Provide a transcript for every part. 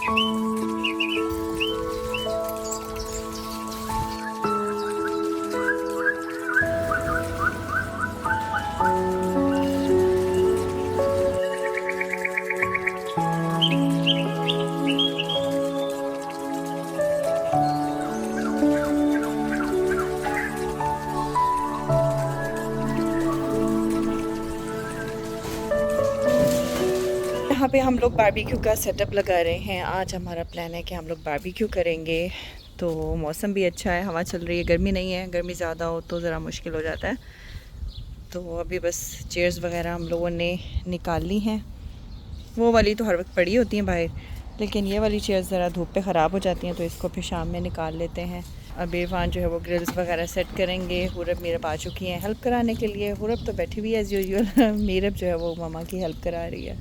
यहाँ पे हम लोग बारबेक्यू का सेटअप लगा रहे हैं। आज हमारा प्लान है कि हम लोग बारबेक्यू करेंगे। तो मौसम भी अच्छा है, हवा चल रही है, गर्मी नहीं है। गर्मी ज़्यादा हो तो ज़रा मुश्किल हो जाता है। तो अभी बस चेयर्स वगैरह हम लोगों ने निकाल ली हैं। वो वाली तो हर वक्त पड़ी होती हैं बाहर, लेकिन ये वाली चेयर्स ज़रा धूप पे ख़राब हो जाती हैं, तो इसको फिर शाम में निकाल लेते हैं। अब इरफान जो है वो ग्रिल्स वगैरह सेट करेंगे। हुरब मीरब आ चुकी हैं हेल्प कराने के लिए। हुरब तो बैठी हुई है एज़ यूजुअल। मीरब जो है वो मामा की हेल्प करा रही है।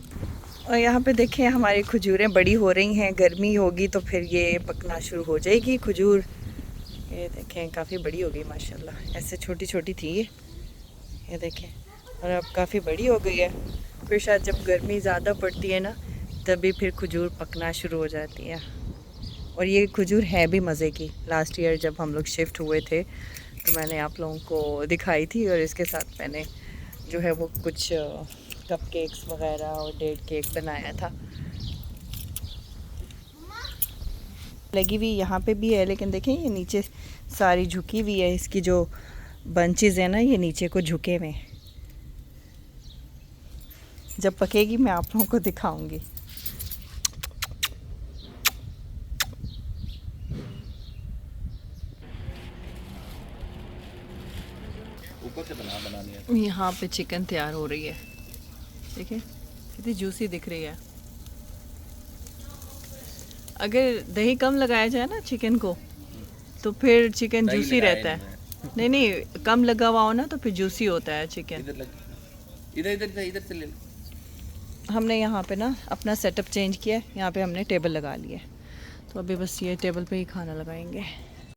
और यहाँ पे देखें हमारी खजूरें बड़ी हो रही हैं। गर्मी होगी तो फिर ये पकना शुरू हो जाएगी खजूर। ये देखें काफ़ी बड़ी हो गई माशाल्लाह। ऐसे छोटी छोटी थी ये देखें, और अब काफ़ी बड़ी हो गई है। फिर शायद जब गर्मी ज़्यादा पड़ती है ना, तभी फिर खजूर पकना शुरू हो जाती है। और ये खजूर है भी मज़े की। लास्ट ईयर जब हम लोग शिफ्ट हुए थे तो मैंने आप लोगों को दिखाई थी, और इसके साथ मैंने जो है वो कुछ कप केक्स वगैरह और डेट केक बनाया था। लगी हुई यहाँ पे भी है, लेकिन देखें ये नीचे सारी झुकी हुई है। इसकी जो बंचेस है ना, ये नीचे को झुके हुए। जब पकेगी मैं आप लोगों को दिखाऊंगी। ऊपर से बनानी है। यहाँ पे चिकन तैयार हो रही है। देखिए कितनी जूसी दिख रही है। अगर दही कम लगाया जाए ना चिकन को, तो फिर चिकन जूसी रहता है। नहीं नहीं, कम लगा हुआ हो ना तो फिर जूसी होता है चिकन। इधर इधर इधर से ले लो। हमने यहाँ पे ना अपना सेटअप चेंज किया है। यहाँ पे हमने टेबल लगा लिया है, तो अभी बस ये टेबल पे ही खाना लगाएंगे।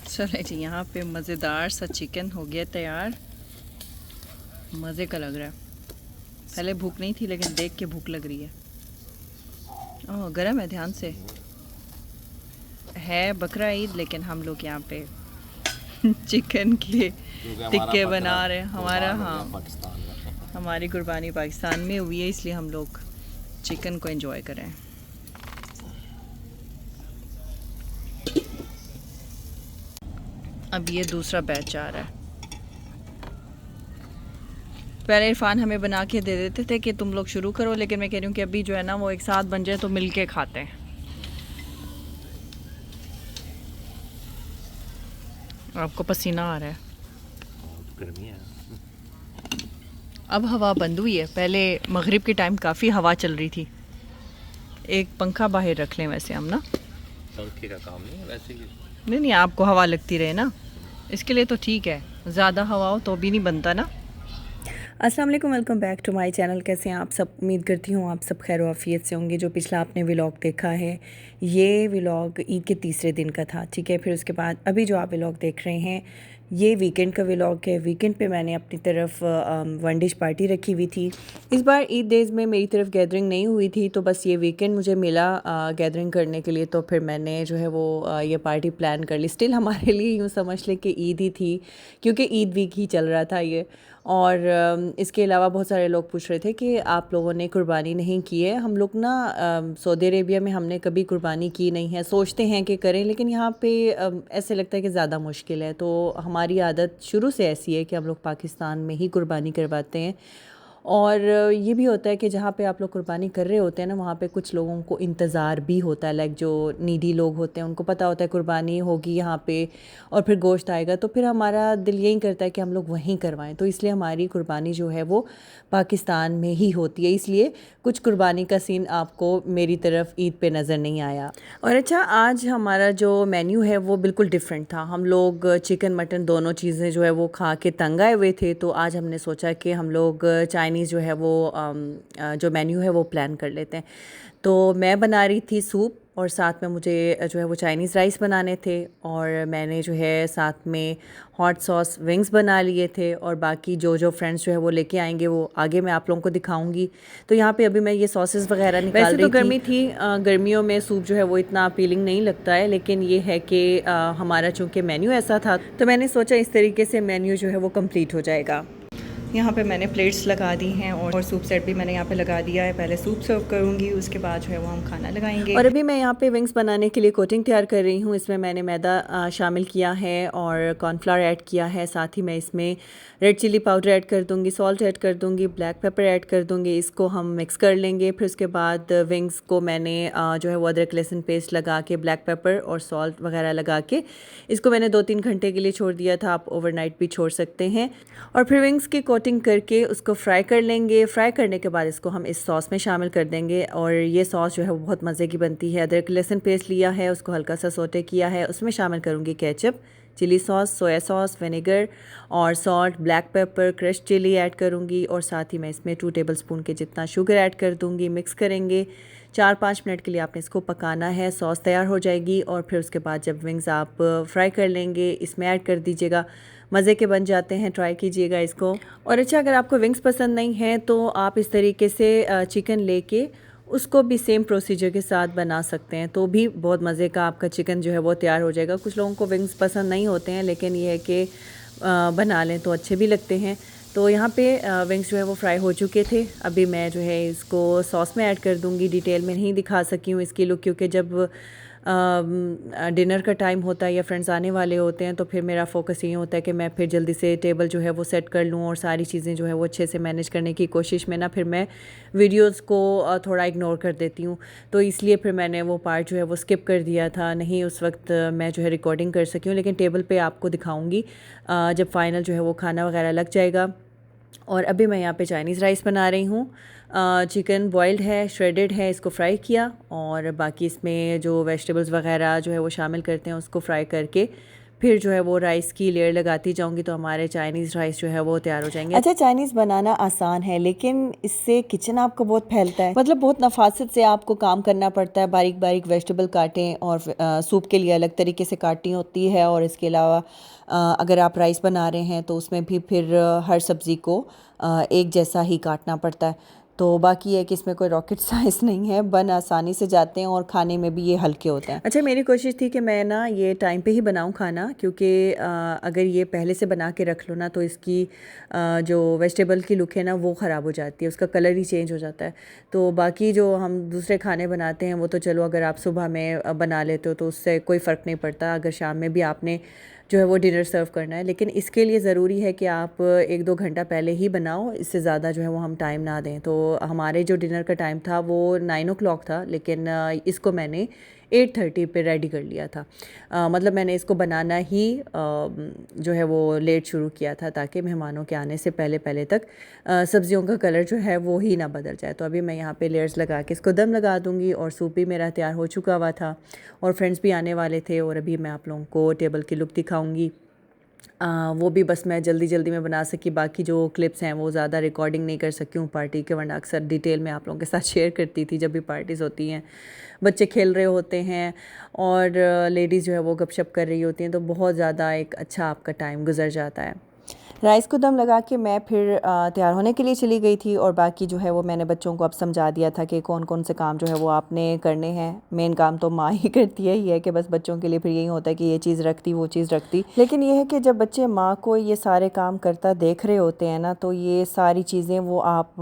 चले जी, यहाँ पे मज़ेदार सा चिकन हो गया तैयार। मज़े का लग रहा है। पहले भूख नहीं थी, लेकिन देख के भूख लग रही है। ओह गरम है, ध्यान से। है बकरा ईद, लेकिन हम लोग यहाँ पे चिकन के टिक्के बना रहे हैं। हमारा हाँ, हमारी कुर्बानी पाकिस्तान में हुई है, इसलिए हम लोग चिकन को एंजॉय करें। अब ये दूसरा बैच आ रहा है। पहले इरफान हमें बना के दे देते थे कि तुम लोग शुरू करो, लेकिन मैं कह रही हूँ कि अभी जो है ना वो एक साथ बन जाए तो मिल के खाते हैं। आपको पसीना आ रहा है। गर्मी है। अब हवा बंद हुई है। पहले मगरिब के टाइम काफ़ी हवा चल रही थी। एक पंखा बाहर रख लें वैसे हम ना। पंखे का काम नहीं है वैसे ही। नहीं नहीं, आपको हवा लगती रहे ना, इसके लिए तो ठीक है। ज़्यादा हवा हो तो भी नहीं बनता ना। अस्सलाम वालेकुम, welcome back to my channel. कैसे हैं आप सब? उम्मीद करती हूँ आप सब खैर आफियत से होंगे। जो पिछला आपने व्लॉग देखा है, ये व्लॉग ईद के तीसरे दिन का था, ठीक है। फिर उसके बाद अभी जो आप व्लॉग देख रहे हैं, ये वीकेंड का व्लॉग है। वीकेंड पे मैंने अपनी तरफ वन डिश पार्टी रखी हुई थी। इस बार ईद डेज़ में मेरी तरफ गैदरिंग नहीं हुई थी, तो बस ये वीकेंड मुझे मिला गैदरिंग करने के लिए। तो फिर मैंने जो है वो ये पार्टी प्लान कर ली। स्टिल हमारे लिए यूँ समझ लें कि ईद ही थी, क्योंकि ईद वीक ही चल रहा था ये। और इसके अलावा बहुत सारे लोग पूछ रहे थे कि आप लोगों ने कुर्बानी नहीं की है। हम लोग ना सऊदी अरेबिया में हमने कभी कुर्बानी की नहीं है। सोचते हैं कि करें, लेकिन यहाँ पे ऐसे लगता है कि ज़्यादा मुश्किल है। तो हमारी आदत शुरू से ऐसी है कि हम लोग पाकिस्तान में ही कुर्बानी करवाते हैं। और ये भी होता है कि जहाँ पे आप लोग कुर्बानी कर रहे होते हैं ना, वहाँ पे कुछ लोगों को इंतज़ार भी होता है। लाइक जो नीडी लोग होते हैं, उनको पता होता है कुर्बानी होगी यहाँ पे और फिर गोश्त आएगा, तो फिर हमारा दिल यही करता है कि हम लोग वहीं करवाएं। तो इसलिए हमारी कुर्बानी जो है वो पाकिस्तान में ही होती है। इसलिए कुछ कुर्बानी का सीन आपको मेरी तरफ ईद पे नज़र नहीं आया। और अच्छा, आज हमारा जो मेन्यू है वो बिल्कुल डिफरेंट था। हम लोग चिकन मटन दोनों चीज़ें जो है वो खा के तंग आए हुए थे, तो आज हमने सोचा कि हम लोग चाइनीज़ जो है वो जो मेन्यू है वो प्लान कर लेते हैं। तो मैं बना रही थी सूप, और साथ में मुझे जो है वो चाइनीज़ राइस बनाने थे, और मैंने जो है साथ में हॉट सॉस विंग्स बना लिए थे, और बाकी जो जो फ्रेंड्स जो है वो लेके आएंगे वो आगे मैं आप लोगों को दिखाऊंगी। तो यहाँ पे अभी मैं ये सॉसेस वगैरह निकाल रही थी। वैसे तो गर्मी थी, गर्मियों में सूप जो है वो इतना अपीलिंग नहीं लगता है, लेकिन ये है कि हमारा चूँकि मेन्यू ऐसा था तो मैंने सोचा इस तरीके से मेन्यू जो है वो कंप्लीट हो जाएगा। यहाँ पे मैंने प्लेट्स लगा दी हैं और सूप सेट भी मैंने यहाँ पे लगा दिया है। पहले सूप सर्व करूँगी, उसके बाद जो है वो हम खाना लगाएंगे। और अभी मैं यहाँ पे विंग्स बनाने के लिए कोटिंग तैयार कर रही हूँ। इसमें मैंने मैदा शामिल किया है और कॉर्नफ्लावर ऐड किया है, साथ ही मैं इसमें रेड चिली पाउडर ऐड कर दूँगी, सॉल्ट ऐड कर दूँगी, ब्लैक पेपर ऐड कर दूँगी। इसको हम मिक्स कर लेंगे। फिर उसके बाद विंग्स को मैंने जो है वो अदरक लहसुन पेस्ट लगा के, ब्लैक पेपर और सॉल्ट वगैरह लगा के इसको मैंने 2-3 घंटे के लिए छोड़ दिया था। आप ओवरनाइट भी छोड़ सकते हैं। और फिर विंग्स की कोटिंग करके उसको फ्राई कर लेंगे। फ्राई करने के बाद इसको हम इस सॉस में शामिल कर देंगे, और ये सॉस जो है वो बहुत मज़े की बनती है। अदरक लहसुन पेस्ट लिया है, उसको हल्का सा सोटे किया है, उसमें शामिल करूँगी ketchup, chilli sauce, soya sauce, vinegar और salt, black pepper, crush chilli add करूँगी, और साथ ही मैं इसमें 2 टेबलस्पून के जितना शुगर ऐड कर दूँगी। मिक्स करेंगे। 4-5 मिनट के लिए आपने इसको पकाना है। सॉस तैयार हो जाएगी, और फिर उसके बाद जब विंग्स आप फ्राई कर लेंगे इसमें ऐड कर दीजिएगा। मज़े के बन जाते हैं, ट्राई कीजिएगा इसको। और अच्छा, अगर आपको विंग्स पसंद नहीं है तो आप इस तरीके से चिकन लेके उसको भी सेम प्रोसीजर के साथ बना सकते हैं, तो भी बहुत मज़े का आपका चिकन जो है वो तैयार हो जाएगा। कुछ लोगों को विंग्स पसंद नहीं होते हैं, लेकिन ये है कि बना लें तो अच्छे भी लगते हैं। तो यहाँ पे विंग्स जो है वो फ्राई हो चुके थे। अभी मैं जो है इसको सॉस में ऐड कर दूँगी। डिटेल में नहीं दिखा सकी हूँ इसकी लुक, क्योंकि जब डिनर का टाइम होता है या फ्रेंड्स आने वाले होते हैं तो फिर मेरा फोकस ये होता है कि मैं फिर जल्दी से टेबल जो है वो सेट कर लूँ, और सारी चीज़ें जो है वो अच्छे से मैनेज करने की कोशिश में ना फिर मैं वीडियोस को थोड़ा इग्नोर कर देती हूँ। तो इसलिए फिर मैंने वो पार्ट जो है वो स्किप कर दिया था, नहीं उस वक्त मैं जो है रिकॉर्डिंग कर सकी हूँ। लेकिन टेबल पे आपको दिखाऊँगी जब फाइनल जो है वो खाना वगैरह लग जाएगा। और अभी मैं यहाँ पे चाइनीज़ राइस बना रही हूँ। चिकन बॉइल्ड है, श्रेडेड है, इसको फ्राई किया, और बाकी इसमें जो वेजिटेबल्स वगैरह जो है वो शामिल करते हैं उसको फ्राई करके फिर जो है वो राइस की लेयर लगाती जाऊंगी, तो हमारे चाइनीज़ राइस जो है वो तैयार हो जाएंगे। अच्छा, चाइनीज़ बनाना आसान है, लेकिन इससे किचन आपको बहुत फैलता है, मतलब बहुत नफासत से आपको काम करना पड़ता है। बारीक बारीक वेजिटेबल काटें, और सूप के लिए अलग तरीके से काटनी होती है, और इसके अलावा अगर आप राइस बना रहे हैं तो उसमें भी फिर हर सब्ज़ी को एक जैसा ही काटना पड़ता है। तो बाकी है कि इसमें कोई रॉकेट साइंस नहीं है, बन आसानी से जाते हैं और खाने में भी ये हल्के होते हैं। अच्छा, मेरी कोशिश थी कि मैं ना ये टाइम पे ही बनाऊं खाना, क्योंकि अगर ये पहले से बना के रख लो ना तो इसकी जो वेजिटेबल की लुक है ना वो ख़राब हो जाती है, उसका कलर ही चेंज हो जाता है। तो बाकी जो हम दूसरे खाने बनाते हैं वो तो चलो अगर आप सुबह में बना लेते हो तो उससे कोई फ़र्क नहीं पड़ता, अगर शाम में भी आपने जो है वो डिनर सर्व करना है। लेकिन इसके लिए ज़रूरी है कि आप 1-2 घंटा पहले ही बनाओ, इससे ज़्यादा जो है वो हम टाइम ना दें। तो हमारे जो डिनर का टाइम था वो 9 o'clock था, लेकिन इसको मैंने 8:30 पे रेडी कर लिया था। मतलब मैंने इसको बनाना ही जो है वो लेट शुरू किया था, ताकि मेहमानों के आने से पहले पहले तक सब्जियों का कलर जो है वो ही ना बदल जाए। तो अभी मैं यहाँ पे लेयर्स लगा के इसको दम लगा दूँगी, और सूप भी मेरा तैयार हो चुका हुआ था, और फ्रेंड्स भी आने वाले थे, और अभी मैं आप लोगों को टेबल की लुक दिखाऊँगी। वो भी बस मैं जल्दी जल्दी में बना सकी, बाकी जो क्लिप्स हैं वो ज़्यादा रिकॉर्डिंग नहीं कर सकी हूँ पार्टी के, वरना अक्सर डिटेल में आप लोगों के साथ शेयर करती थी जब भी पार्टीज़ होती हैं, बच्चे खेल रहे होते हैं और लेडीज़ जो है वो गपशप कर रही होती हैं, तो बहुत ज़्यादा एक अच्छा आपका टाइम गुजर जाता है। राइस को दम लगा के मैं फिर तैयार होने के लिए चली गई थी, और बाकी जो है वो मैंने बच्चों को अब समझा दिया था कि कौन कौन से काम जो है वो आपने करने हैं। मेन काम तो माँ ही करती है, ही है कि बस बच्चों के लिए फिर यही होता है कि ये चीज़ रखती, वो चीज़ रखती। लेकिन ये है कि जब बच्चे माँ को ये सारे काम करता देख रहे होते हैं ना, तो ये सारी चीज़ें वो आप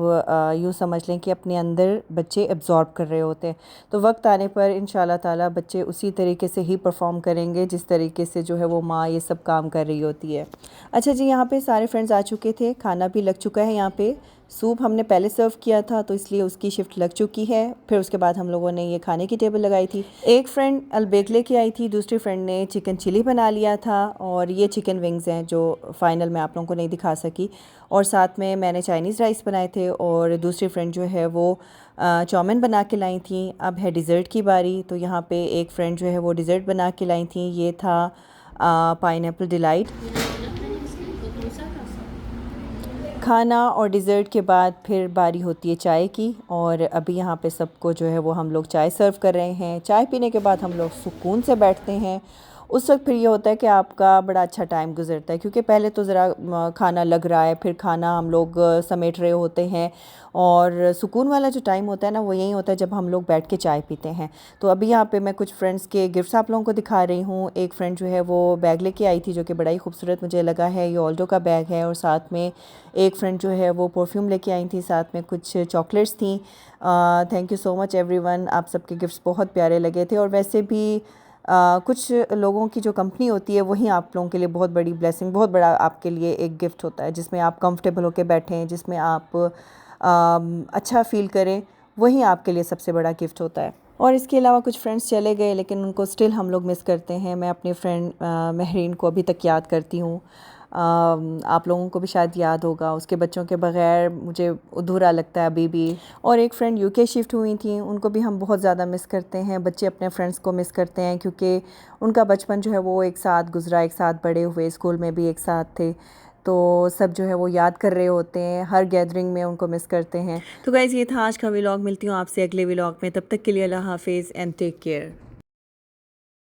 यूँ समझ लें कि अपने अंदर बच्चे एब्जॉर्ब कर रहे होते हैं। तो वक्त आने पर इंशाल्लाह ताला बच्चे उसी तरीके से ही परफॉर्म करेंगे जिस तरीके से जो है वो माँ ये सब काम कर रही होती है। अच्छा जी, यहाँ पे सारे फ्रेंड्स आ चुके थे, खाना भी लग चुका है। यहाँ पे सूप हमने पहले सर्व किया था तो इसलिए उसकी शिफ्ट लग चुकी है। फिर उसके बाद हम लोगों ने ये खाने की टेबल लगाई थी। एक फ्रेंड अलबेक लेके आई थी, दूसरी फ्रेंड ने चिकन चिली बना लिया था, और ये चिकन विंग्स हैं जो फाइनल में आप लोगों को नहीं दिखा सकी। और साथ में मैंने चाइनीज़ राइस बनाए थे, और दूसरी फ्रेंड जो है वो चाउमीन बना के लाई थी। अब है डिज़र्ट की बारी, तो यहाँ पर एक फ्रेंड जो है वो डिज़र्ट बना के लाई थी। ये था पाइनएप्पल डिलाइट। खाना और डिज़र्ट के बाद फिर बारी होती है चाय की। और अभी यहाँ पे सबको जो है वो हम लोग चाय सर्व कर रहे हैं। चाय पीने के बाद हम लोग सुकून से बैठते हैं। उस वक्त फिर ये होता है कि आपका बड़ा अच्छा टाइम गुजरता है, क्योंकि पहले तो ज़रा खाना लग रहा है, फिर खाना हम लोग समेट रहे होते हैं। और सुकून वाला जो टाइम होता है ना, वो यही होता है जब हम लोग बैठ के चाय पीते हैं। तो अभी यहाँ पे मैं कुछ फ्रेंड्स के गिफ्ट्स आप लोगों को दिखा रही हूँ। एक फ्रेंड जो है वो बैग लेके आई थी, जो कि बड़ा ही खूबसूरत मुझे लगा है। ये ऑल्डो का बैग है। और साथ में एक फ्रेंड जो है वो परफ्यूम लेके आई थी, साथ में कुछ चॉकलेट्स थी। Thank you so much everyone, आप सबके गिफ्ट्स बहुत प्यारे लगे थे। और वैसे भी कुछ लोगों की जो कंपनी होती है वही आप लोगों के लिए बहुत बड़ी ब्लेसिंग, बहुत बड़ा आपके लिए एक गिफ्ट होता है, जिसमें आप कंफर्टेबल होकर बैठें, जिसमें आप अच्छा फ़ील करें, वही आपके लिए सबसे बड़ा गिफ्ट होता है। और इसके अलावा कुछ फ्रेंड्स चले गए, लेकिन उनको स्टिल हम लोग मिस करते हैं। मैं अपने फ्रेंड महरीन को अभी तक याद करती हूँ। आप लोगों को भी शायद याद होगा, उसके बच्चों के बग़ैर मुझे अधूरा लगता है अभी भी। और एक फ़्रेंड यूके शिफ्ट हुई थी, उनको भी हम बहुत ज़्यादा मिस करते हैं। बच्चे अपने फ्रेंड्स को मिस करते हैं, क्योंकि उनका बचपन जो है वो एक साथ गुजरा, एक साथ बड़े हुए, स्कूल में भी एक साथ थे। तो सब जो है वो याद कर रहे होते हैं, हर गैदरिंग में उनको मिस करते हैं। तो गाइज़, ये था आज का व्लॉग। मिलती हूँ आपसे अगले व्लॉग में। तब तक के लिए अल्लाह हाफिज़ एंड टेक केयर।